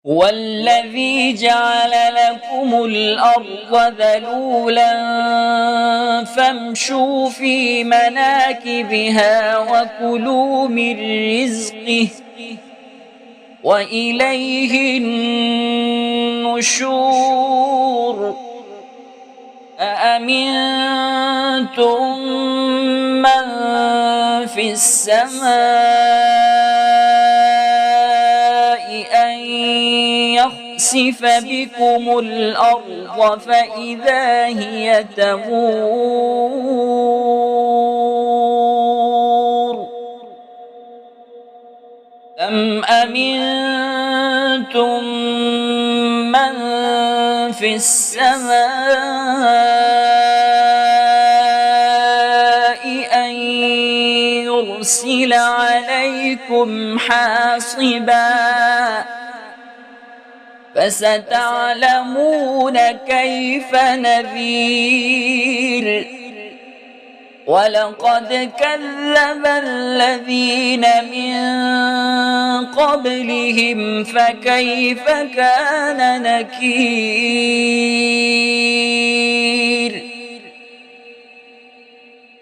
هو الذي جعل لكم الأرض ذلولا فامشوا في مناكبها وكلوا من رزقه وإليه النشور أأمنتم من في السماء أن يخسف بكم الأرض فإذا هي تمور أم أمنتم من في السماء أن يرسل عليكم حاصبا فستعلمون كيف نذير ولقد كذب الذين من قبلهم فكيف كان نكير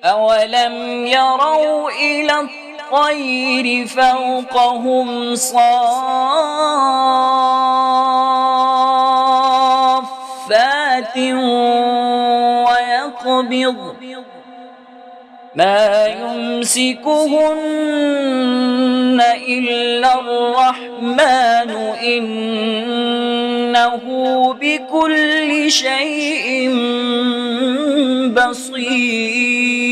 أولم يروا إلى الطير فوقهم صافات ويقبض ما يمسكهن إلا الرحمن إنه بكل شيء بصير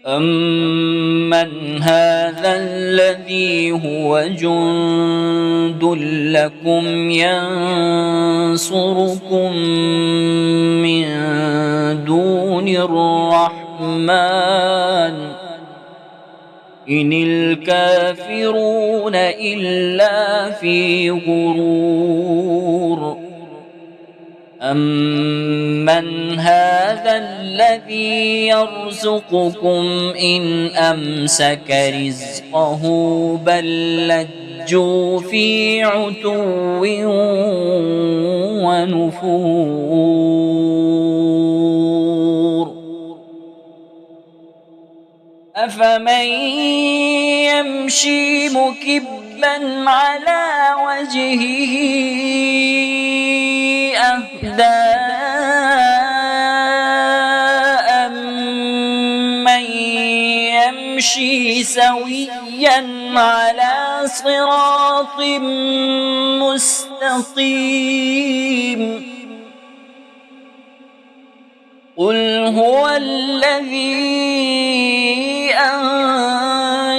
أمن هذا الذي هو جند لكم ينصركم من دون الرحمن إن الكافرون إلا في غرور أمن هذا الذي يرزقكم إن أمسك رزقه بل لجوا في عتو ونفور أفمن يمشي مكبا على وجهه أهدى أمن يمشي سويا على صراط مستقيم قل هو الذي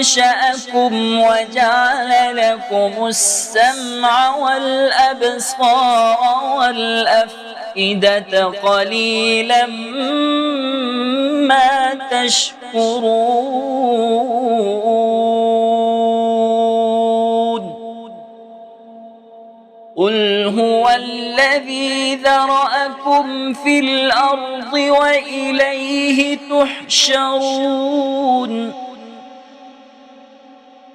أنشأكم وجعل لكم السمع والأبصار والأفئدة قليلا ما تشكرون قل هو الذي ذرأكم في الأرض وإليه تحشرون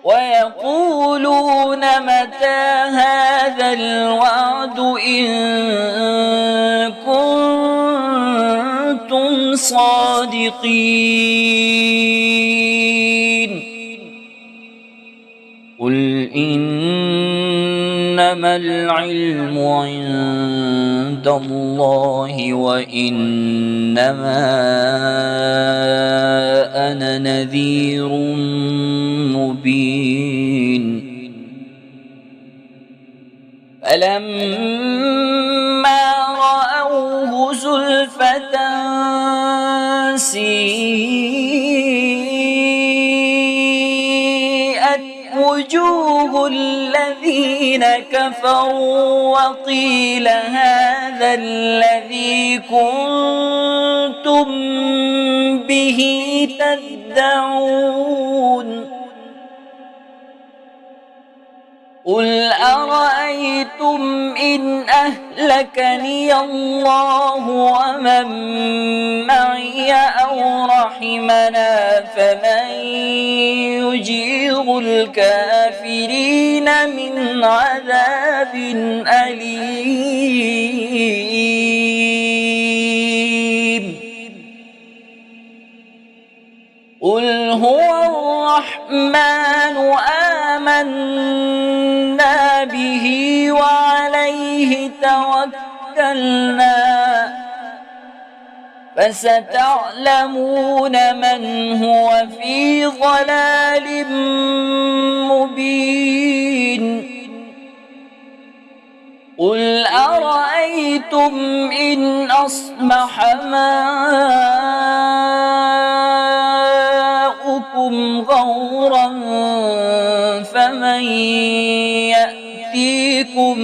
ويقولون متى هذا الوعد إن كنتم صادقين قل إنما العلم عند الله وإنما أنا نذير مبين فلما رأوه زلفة سيئت وجوه الذين كفروا وقيل هذا الذي كنتم به تدعون قل أرأيتم إن أهلكني الله ومن معي أو رحمنا فمن يجير الكافرين من عذاب أليم. قل هو الرحمن آمنا به وعليه توكلنا فستعلمون من هو في ضلال مبين. قل أرأيتم إن أصبح ماؤكم غورا فمن يأتيكم